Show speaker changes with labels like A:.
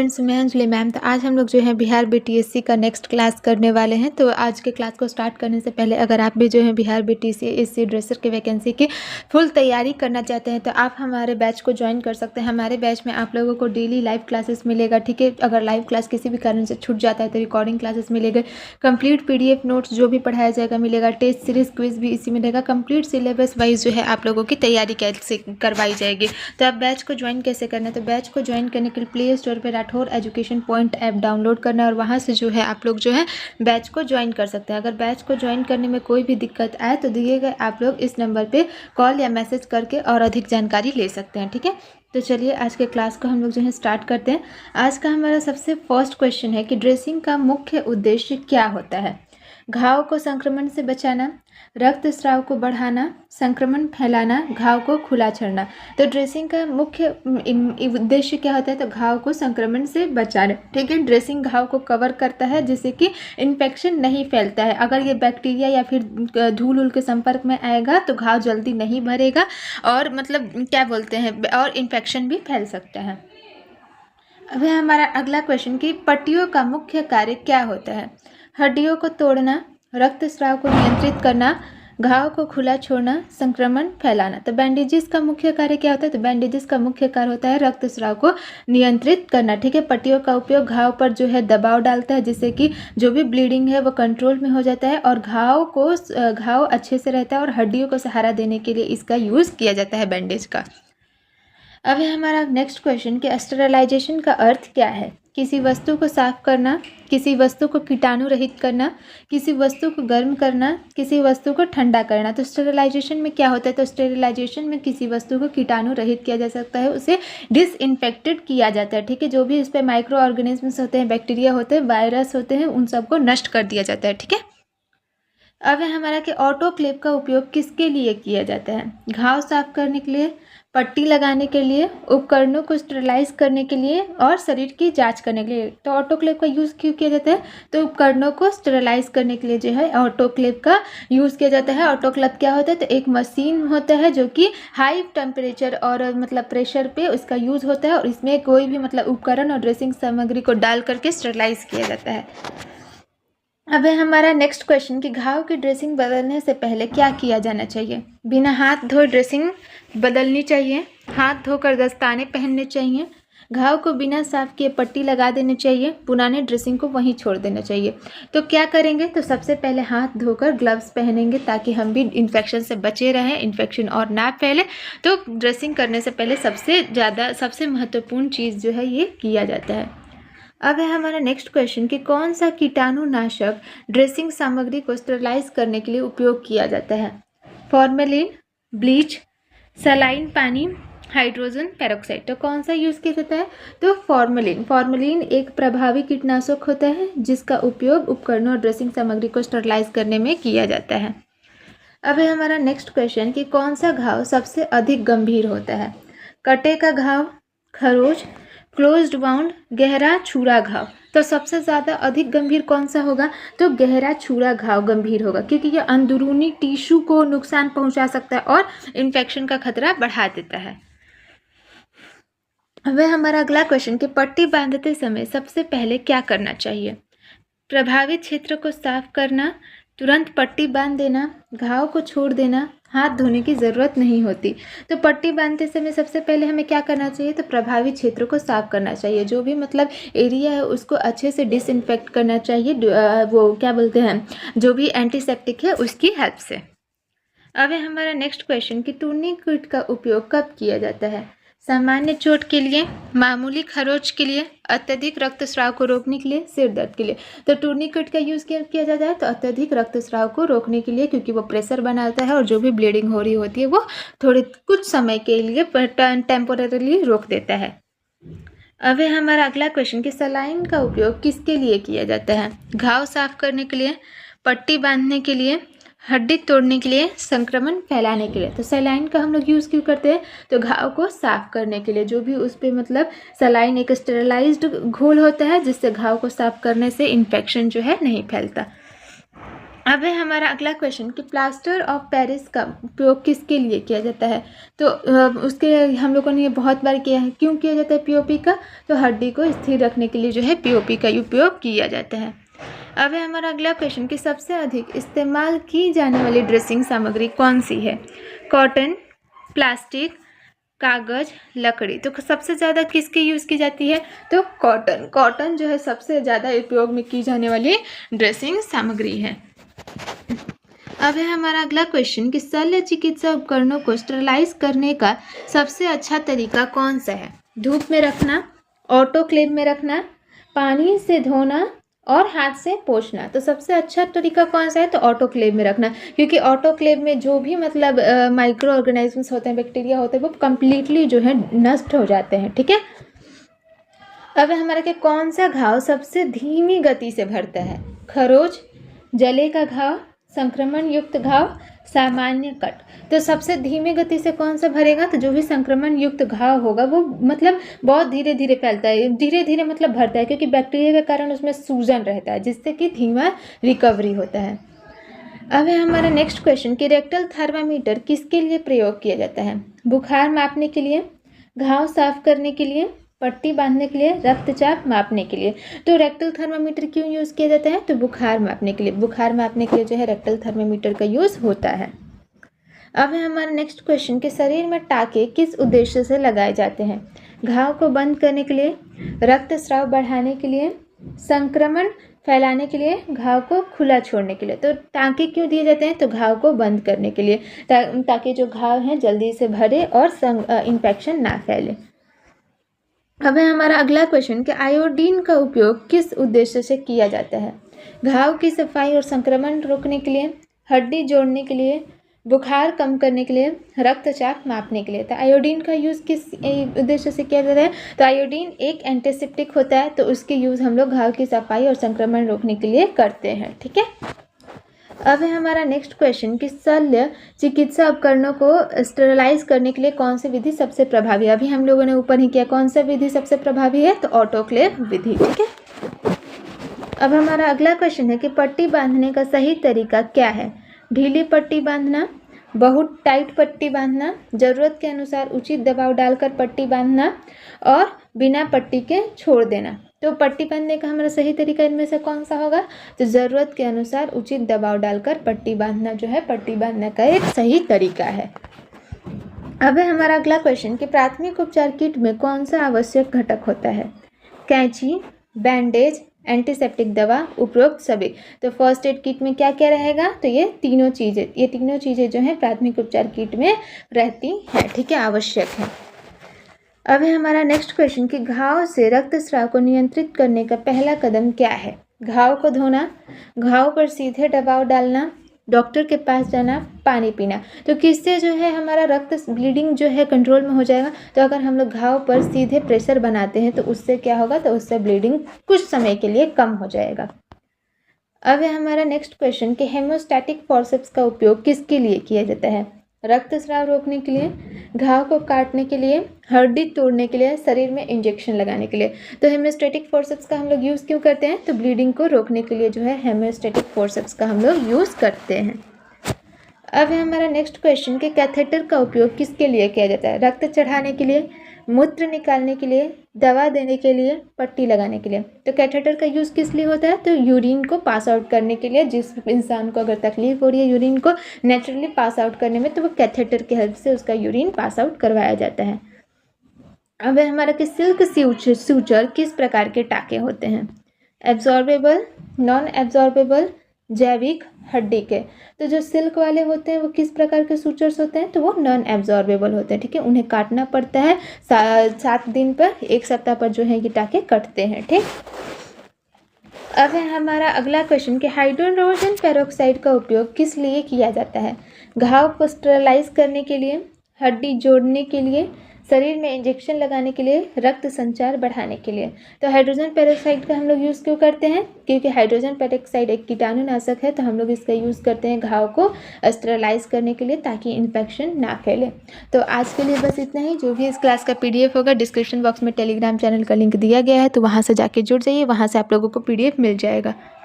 A: Students, मैं Anjali ma'am. तो आज हम लोग जो है बिहार बीटीएससी का नेक्स्ट क्लास करने वाले हैं। तो आज के क्लास को स्टार्ट करने से पहले अगर आप भी जो है बिहार बीटीएससी ड्रेसर की वैकेंसी की फुल तैयारी करना चाहते हैं तो आप हमारे बैच को ज्वाइन कर सकते हैं। हमारे बैच में आप लोगों को डेली लाइव क्लासेस मिलेगा, ठीक है। अगर लाइव क्लास किसी भी कारण से छूट जाता है तो रिकॉर्डिंग क्लासेस मिलेगा, कंप्लीट पीडीएफ नोट्स जो भी पढ़ाया जाएगा मिलेगा, टेस्ट सीरीज क्विज भी इसी में रहेगा, कंप्लीट सिलेबस वाइज जो है आप लोगों की तैयारी कैसे करवाई जाएगी। तो आप बैच को ज्वाइन कैसे करना है, तो बैच को ज्वाइन करने के लिए प्ले स्टोर पर Rathore education point app download करना है और वहाँ से जो है आप लोग जो है बैच को ज्वाइन कर सकते हैं। अगर बैच को ज्वाइन करने में कोई भी दिक्कत आए तो दिए गए आप लोग इस नंबर पे कॉल या मैसेज करके और अधिक जानकारी ले सकते हैं, ठीक है। तो चलिए आज के क्लास को हम लोग जो है स्टार्ट करते हैं। आज का हमारा सबसे फर्स्ट क्वेश्चन है कि ड्रेसिंग का मुख्य उद्देश्य क्या होता है। घाव को संक्रमण से बचाना, रक्त स्राव को बढ़ाना, संक्रमण फैलाना, घाव को खुला छोड़ना। तो ड्रेसिंग का मुख्य उद्देश्य क्या होता है, तो घाव को संक्रमण से बचाना, ठीक है। ड्रेसिंग घाव को कवर करता है जिससे कि इन्फेक्शन नहीं फैलता है। अगर ये बैक्टीरिया या फिर धूल उल के संपर्क में आएगा तो घाव जल्दी नहीं भरेगा और मतलब क्या बोलते हैं और इन्फेक्शन भी फैल सकता है। अब है हमारा अगला क्वेश्चन कि पट्टियों का मुख्य कार्य क्या होता है। हड्डियों को तोड़ना, रक्तस्राव को नियंत्रित करना, घाव को खुला छोड़ना, संक्रमण फैलाना। तो बैंडेजेस का मुख्य कार्य क्या होता है, तो बैंडेजेस का मुख्य कार्य होता है रक्तस्राव को नियंत्रित करना, ठीक है। पट्टियों का उपयोग घाव पर जो है दबाव डालता है जिससे कि जो भी ब्लीडिंग है वो कंट्रोल में हो जाता है और घाव अच्छे से रहता है और हड्डियों को सहारा देने के लिए इसका यूज़ किया जाता है बैंडेज का। अब है हमारा नेक्स्ट क्वेश्चन कि स्टेरिलाइजेशन का अर्थ क्या है। किसी वस्तु को साफ करना, किसी वस्तु को कीटाणु रहित करना, किसी वस्तु को गर्म करना, किसी वस्तु को ठंडा करना। तो स्टेरिलाइजेशन में क्या होता है, तो स्टेरिलाइजेशन में किसी वस्तु को कीटाणु रहित किया जा सकता है, उसे डिसइंफेक्टेड किया जाता है, ठीक है। जो भी इस पर माइक्रो ऑर्गेनिजम्स होते हैं, बैक्टीरिया होते हैं, वायरस होते हैं, उन सबको नष्ट कर दिया जाता है, ठीक है। अब है हमारा कि ऑटोक्लेव का उपयोग किसके लिए किया जाता है। घाव साफ करने के लिए, पट्टी लगाने के लिए, उपकरणों को स्टेरिलाइज करने के लिए और शरीर की जांच करने के लिए। तो ऑटोक्लेव का यूज़ क्यों किया जाता है, तो उपकरणों को स्टेरिलाइज करने के लिए जो है ऑटोक्लेव का यूज़ किया जाता है। ऑटोक्लेव क्या होता है, तो एक मशीन होता है जो कि हाई टेम्परेचर और मतलब प्रेशर पे उसका यूज़ होता है और इसमें कोई भी मतलब उपकरण और ड्रेसिंग सामग्री को डाल करके स्टेरिलाइज किया जाता है। अब है हमारा नेक्स्ट क्वेश्चन कि घाव की ड्रेसिंग बदलने से पहले क्या किया जाना चाहिए। बिना हाथ धोए ड्रेसिंग बदलनी चाहिए, हाथ धोकर दस्ताने पहनने चाहिए, घाव को बिना साफ किए पट्टी लगा देनी चाहिए, पुराने ड्रेसिंग को वहीं छोड़ देना चाहिए। तो क्या करेंगे, तो सबसे पहले हाथ धोकर ग्लव्स पहनेंगे ताकि हम भी इन्फेक्शन से बचे रहें, इन्फेक्शन और ना फैले। तो ड्रेसिंग करने से पहले सबसे महत्वपूर्ण चीज़ जो है ये किया जाता है। अब है हमारा नेक्स्ट क्वेश्चन कि कौन सा कीटाणुनाशक ड्रेसिंग सामग्री को स्टेरिलाइज करने के लिए उपयोग किया जाता है। फॉर्मेलिन, ब्लीच, सलाइन पानी, हाइड्रोजन पेरोक्साइड। तो कौन सा यूज़ किया जाता है, तो फॉर्मेलिन एक प्रभावी कीटनाशक होता है जिसका उपयोग उपकरणों और ड्रेसिंग सामग्री को स्टेरिलाइज करने में किया जाता है। अब है हमारा नेक्स्ट क्वेश्चन कि कौन सा घाव सबसे अधिक गंभीर होता है। कटे का घाव, खरोच, क्लोज्ड वाउंड, गहरा छुरा घाव। तो सबसे ज़्यादा अधिक गंभीर कौन सा होगा, तो गहरा छुरा घाव गंभीर होगा क्योंकि यह अंदरूनी टिश्यू को नुकसान पहुंचा सकता है और इन्फेक्शन का खतरा बढ़ा देता है। वह हमारा अगला क्वेश्चन कि पट्टी बांधते समय सबसे पहले क्या करना चाहिए। प्रभावित क्षेत्र को साफ करना, तुरंत पट्टी बांध देना, घाव को छोड़ देना, हाथ धोने की ज़रूरत नहीं होती। तो पट्टी बांधते समय सबसे पहले हमें क्या करना चाहिए, तो प्रभावित क्षेत्र को साफ करना चाहिए। जो भी मतलब एरिया है उसको अच्छे से डिसइंफेक्ट करना चाहिए, वो क्या बोलते हैं जो भी एंटीसेप्टिक है उसकी हेल्प से। अब है हमारा नेक्स्ट क्वेश्चन कि टूर्निकेट का उपयोग कब किया जाता है। सामान्य चोट के लिए, मामूली खरोच के लिए, अत्यधिक रक्तस्राव को रोकने के लिए, सिर दर्द के लिए। तो टूर्निकेट का यूज़ किया जाता है तो अत्यधिक रक्तस्राव को रोकने के लिए क्योंकि वो प्रेशर बनाता है और जो भी ब्लीडिंग हो रही होती है वो थोड़े कुछ समय के लिए टेम्पोरेरीली रोक देता है। अब है हमारा अगला क्वेश्चन कि सलाइन का उपयोग किसके लिए किया जाता है। घाव साफ करने के लिए, पट्टी बांधने के लिए, हड्डी तोड़ने के लिए, संक्रमण फैलाने के लिए। तो सलाइन का हम लोग यूज़ क्यों करते हैं, तो घाव को साफ करने के लिए। जो भी उस पर मतलब सलाइन एक स्टेरिलाइज्ड घोल होता है जिससे घाव को साफ करने से इन्फेक्शन जो है नहीं फैलता। अब है हमारा अगला क्वेश्चन कि प्लास्टर ऑफ पेरिस का उपयोग किसके लिए किया जाता है। तो उसके हम लोगों ने ये बहुत बार किया है। क्यों किया जाता है पीओपी का? तो हड्डी को स्थिर रखने के लिए जो है पीओपी का उपयोग किया जाता है। अब है हमारा अगला क्वेश्चन कि सबसे अधिक इस्तेमाल की जाने वाली ड्रेसिंग सामग्री कौन सी है? कॉटन, प्लास्टिक, कागज, लकड़ी। तो सबसे ज़्यादा किसकी यूज़ की जाती है? तो कॉटन। कॉटन जो है सबसे ज़्यादा उपयोग में की जाने वाली ड्रेसिंग सामग्री है। अब है हमारा अगला क्वेश्चन कि शल्य चिकित्सा उपकरणों को स्टरलाइज करने का सबसे अच्छा तरीका कौन सा है? धूप में रखना, ऑटोक्लेव में रखना, पानी से धोना और हाथ से पोंछना। तो सबसे अच्छा तरीका कौन सा है? तो ऑटोक्लेव में रखना, क्योंकि ऑटोक्लेव में जो भी मतलब माइक्रो ऑर्गेनिजम्स होते हैं, बैक्टीरिया होते हैं, वो कम्प्लीटली जो है नष्ट हो जाते हैं। ठीक है। अब हमारा कि कौन सा घाव सबसे धीमी गति से भरता है? खरोच, जले का घाव, संक्रमण युक्त घाव, सामान्य कट। तो सबसे धीमी गति से कौन सा भरेगा? तो जो भी संक्रमण युक्त घाव होगा वो मतलब बहुत धीरे धीरे फैलता है, धीरे धीरे मतलब भरता है, क्योंकि बैक्टीरिया के कारण उसमें सूजन रहता है, जिससे कि धीमा रिकवरी होता है। अब है हमारा नेक्स्ट क्वेश्चन कि रेक्टल थर्मामीटर किसके लिए प्रयोग किया जाता है? बुखार मापने के लिए, घाव साफ करने के लिए, पट्टी बांधने के लिए, रक्तचाप मापने के लिए। तो रेक्टल थर्मामीटर क्यों यूज़ किया जाता है? तो बुखार मापने के लिए। बुखार मापने के लिए जो है रेक्टल थर्मामीटर का यूज़ होता है। अब है हमारा नेक्स्ट क्वेश्चन कि शरीर में टाँके किस उद्देश्य से लगाए जाते हैं? घाव को बंद करने के लिए, रक्तस्राव बढ़ाने के लिए, संक्रमण फैलाने के लिए, घाव को खुला छोड़ने के लिए। तो टाँके क्यों दिए जाते हैं? तो घाव को बंद करने के लिए, ताकि जो घाव हैं जल्दी से भरे और इन्फेक्शन ना फैले। अब है हमारा अगला क्वेश्चन कि आयोडीन का उपयोग किस उद्देश्य से किया जाता है? घाव की सफाई और संक्रमण रोकने के लिए, हड्डी जोड़ने के लिए, बुखार कम करने के लिए, रक्तचाप मापने के लिए। तो आयोडीन का यूज़ किस उद्देश्य से किया जाता है? तो आयोडीन एक एंटीसेप्टिक होता है, तो उसके यूज़ हम लोग घाव की सफाई और संक्रमण रोकने के लिए करते हैं। ठीक है। अब है हमारा नेक्स्ट क्वेश्चन कि शल्य चिकित्सा उपकरणों को स्टेरलाइज करने के लिए कौन सी विधि सबसे प्रभावी है? अभी हम लोगों ने ऊपर ही किया, कौन सा विधि सबसे प्रभावी है? तो ऑटोक्लेव विधि। ठीक है। अब हमारा अगला क्वेश्चन है कि पट्टी बांधने का सही तरीका क्या है? ढीली पट्टी बांधना, बहुत टाइट पट्टी बांधना, ज़रूरत के अनुसार उचित दबाव डालकर पट्टी बांधना और बिना पट्टी के छोड़ देना। तो पट्टी बांधने का हमारा सही तरीका इनमें से कौन सा होगा? तो ज़रूरत के अनुसार उचित दबाव डालकर पट्टी बांधना जो है पट्टी बांधने का एक सही तरीका है। अब है हमारा अगला क्वेश्चन कि प्राथमिक उपचार किट में कौन सा आवश्यक घटक होता है? कैंची, बैंडेज, एंटीसेप्टिक दवा, उपरोक्त सभी। तो फर्स्ट एड किट में क्या क्या रहेगा? तो ये तीनों चीज़ें जो हैं प्राथमिक उपचार किट में रहती हैं। ठीक है, आवश्यक है। अब है हमारा नेक्स्ट क्वेश्चन कि घाव से रक्तस्राव को नियंत्रित करने का पहला कदम क्या है? घाव को धोना, घाव पर सीधे दबाव डालना, डॉक्टर के पास जाना, पानी पीना। तो किससे जो है हमारा रक्त ब्लीडिंग जो है कंट्रोल में हो जाएगा? तो अगर हम लोग घाव पर सीधे प्रेशर बनाते हैं तो उससे क्या होगा? तो उससे ब्लीडिंग कुछ समय के लिए कम हो जाएगा। अब है हमारा नेक्स्ट क्वेश्चन कि हेमोस्टैटिक फॉर्सेप्स का उपयोग किसके लिए किया जाता है? रक्तस्राव रोकने के लिए, घाव को काटने के लिए, हड्डी तोड़ने के लिए, शरीर में इंजेक्शन लगाने के लिए। तो हेमोस्टैटिक फोर्सेप्स का हम लोग यूज़ क्यों करते हैं? तो ब्लीडिंग को रोकने के लिए जो है हेमोस्टैटिक फोर्सेप्स का हम लोग यूज़ करते हैं। अब है हमारा नेक्स्ट क्वेश्चन कि कैथेटर का उपयोग किसके लिए किया जाता है? रक्त चढ़ाने के लिए, मूत्र निकालने के लिए, दवा देने के लिए, पट्टी लगाने के लिए। तो कैथेटर का यूज़ किस लिए होता है? तो यूरिन को पास आउट करने के लिए। जिस इंसान को अगर तकलीफ हो रही है यूरिन को नेचुरली पास आउट करने में, तो वो कैथेटर की हेल्प से उसका यूरिन पास आउट करवाया जाता है। अब है हमारा कि सिल्क सूचर किस प्रकार के टाँके होते हैं? एब्जॉर्बेबल, नॉन एब्जॉर्बेबल, जैविक, हड्डी के। तो जो सिल्क वाले होते हैं वो किस प्रकार के सूचर्स होते हैं? तो वो नॉन एब्जॉर्बेबल होते हैं। ठीक है, उन्हें काटना पड़ता है 7 दिन पर, 1 सप्ताह पर जो है ये टाँके कटते हैं। ठीक। अब है हमारा अगला क्वेश्चन कि हाइड्रोजन पेरोक्साइड का उपयोग किस लिए किया जाता है? घाव को स्टेरलाइज करने के लिए, हड्डी जोड़ने के लिए, शरीर में इंजेक्शन लगाने के लिए, रक्त संचार बढ़ाने के लिए। तो हाइड्रोजन पेरोक्साइड का हम लोग यूज़ क्यों करते हैं? क्योंकि हाइड्रोजन पेरोक्साइड एक कीटाणुनाशक है, तो हम लोग इसका यूज़ करते हैं घाव को स्टेरलाइज करने के लिए, ताकि इन्फेक्शन ना फैले। तो आज के लिए बस इतना ही। जो भी इस क्लास का PDF होगा डिस्क्रिप्शन बॉक्स में टेलीग्राम चैनल का लिंक दिया गया है, तो वहाँ से जाके जुड़ जाइए, वहाँ से आप लोगों को PDF मिल जाएगा।